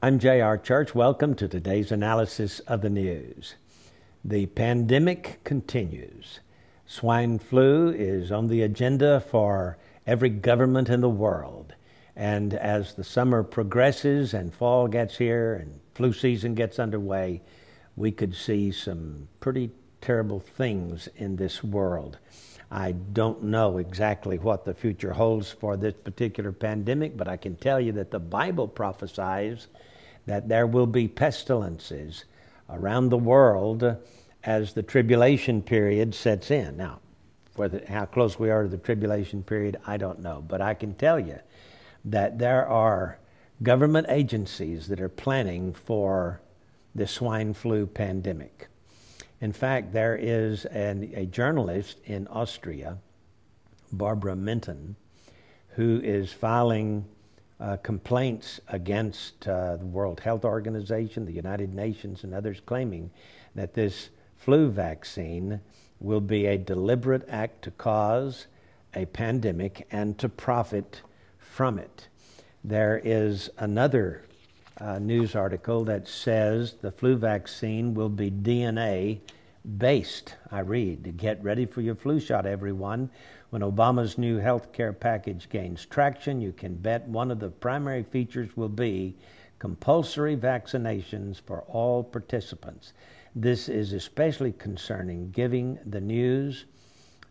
I'm J.R. Church. Welcome to today's analysis of the news. The pandemic continues. Swine flu is on the agenda for every government in the world. And as the summer progresses and fall gets here and flu season gets underway, we could see some pretty terrible things in this world. I don't know exactly what the future holds for this particular pandemic, but I can tell you that the Bible prophesies that there will be pestilences around the world as the tribulation period sets in. Now, how close we are to the tribulation period, I don't know. But I can tell you that there are government agencies that are planning for the swine flu pandemic. In fact, there is a journalist in Austria, Barbara Minton, who is filing complaints against the World Health Organization, the United Nations, and others, claiming that this flu vaccine will be a deliberate act to cause a pandemic and to profit from it. There is another news article that says the flu vaccine will be DNA based. I read, "Get ready for your flu shot, everyone. When Obama's new health care package gains traction, you can bet one of the primary features will be compulsory vaccinations for all participants." This is especially concerning given the news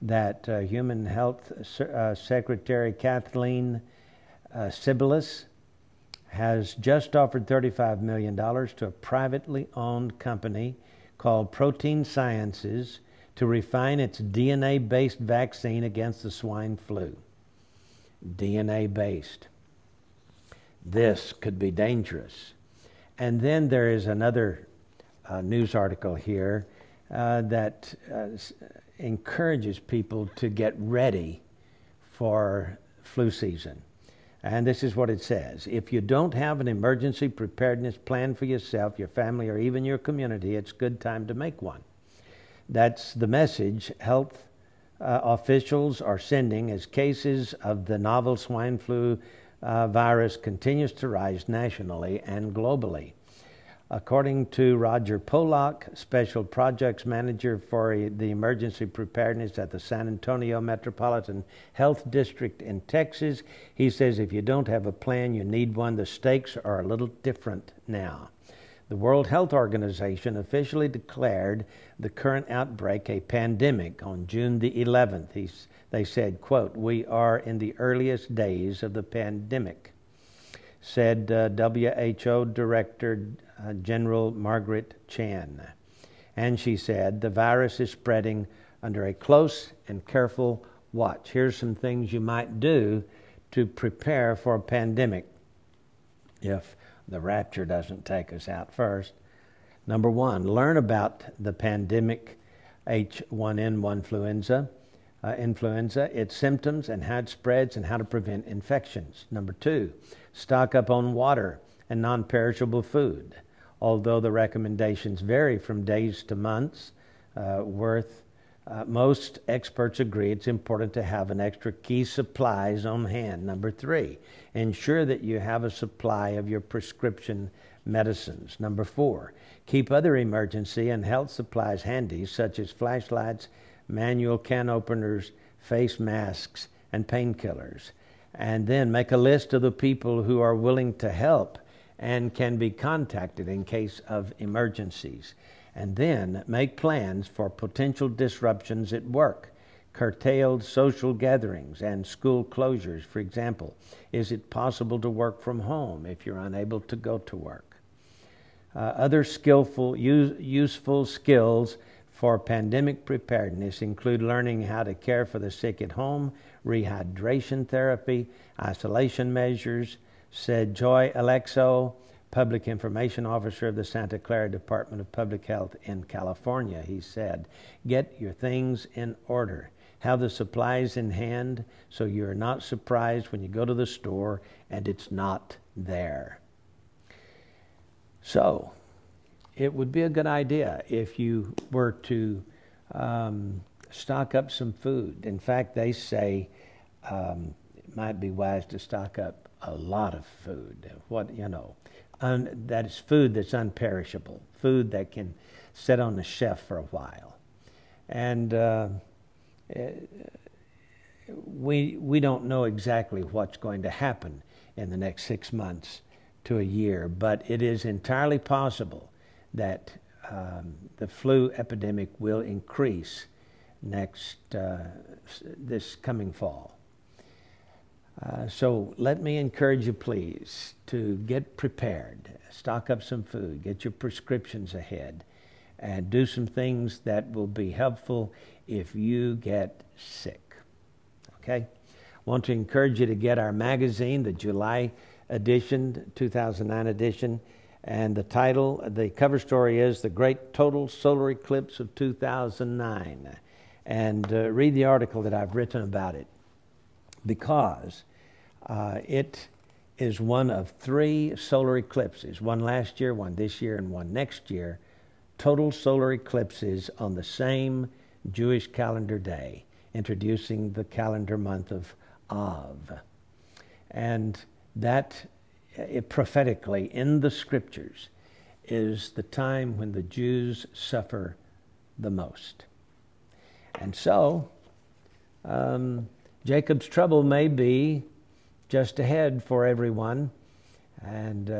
that Human Health Secretary Kathleen Sebelius has just offered $35 million to a privately owned company called Protein Sciences to refine its DNA-based vaccine against the swine flu. DNA-based. This could be dangerous. And then there is another news article here that encourages people to get ready for flu season. And this is what it says: if you don't have an emergency preparedness plan for yourself, your family, or even your community, it's a good time to make one. That's the message health officials are sending as cases of the novel swine flu virus continues to rise nationally and globally. According to Roger Pollock, Special Projects Manager for the Emergency Preparedness at the San Antonio Metropolitan Health District in Texas, he says if you don't have a plan, you need one. The stakes are a little different now. The World Health Organization officially declared the current outbreak a pandemic on June the 11th. They said, quote, "We are in the earliest days of the pandemic," said WHO Director General Margaret Chan. And she said, the virus is spreading under a close and careful watch. Here's some things you might do to prepare for a pandemic if the rapture doesn't take us out first. Number one, learn about the pandemic H1N1 influenza, its symptoms and how it spreads and how to prevent infections. Number two, stock up on water and non-perishable food. Although the recommendations vary from days to months most experts agree it's important to have an extra key supplies on hand. Number three, ensure that you have a supply of your prescription medicines. Number four, keep other emergency and health supplies handy, such as flashlights, manual can openers, face masks, and painkillers. And then make a list of the people who are willing to help and can be contacted in case of emergencies. And then make plans for potential disruptions at work, curtailed social gatherings, and school closures. For example, is it possible to work from home if you're unable to go to work? Other useful skills for pandemic preparedness include learning how to care for the sick at home, rehydration therapy, isolation measures, said Joy Alexo, Public Information Officer of the Santa Clara Department of Public Health in California. He said, get your things in order. Have the supplies in hand so you're not surprised when you go to the store and it's not there. So, it would be a good idea if you were to stock up some food. In fact, they say it might be wise to stock up a lot of food. that is food that's unperishable, food that can sit on the shelf for a while. And we don't know exactly what's going to happen in the next 6 months to a year, but it is entirely possible that the flu epidemic will increase this coming fall. So let me encourage you, please, to get prepared, stock up some food, get your prescriptions ahead, and do some things that will be helpful if you get sick. Okay? I want to encourage you to get our magazine, the July edition, 2009 edition, and the cover story is The Great Total Solar Eclipse of 2009. And read the article that I've written about it, because it is one of 3 solar eclipses, one last year, one this year, and one next year, total solar eclipses on the same Jewish calendar day, introducing the calendar month of Av. And that, prophetically, in the scriptures, is the time when the Jews suffer the most. And so, Jacob's trouble may be just ahead for everyone, and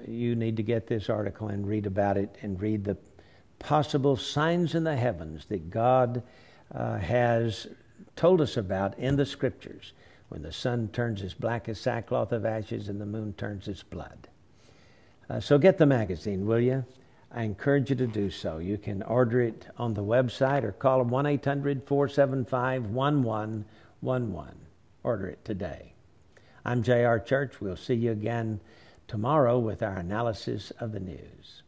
you need to get this article and read about it and read the possible signs in the heavens that God has told us about in the scriptures, when the sun turns as black as sackcloth of ashes and the moon turns as blood. So get the magazine, will you? I encourage you to do so. You can order it on the website or call them 1-800-475-1111. Order it today. I'm J.R. Church. We'll see you again tomorrow with our analysis of the news.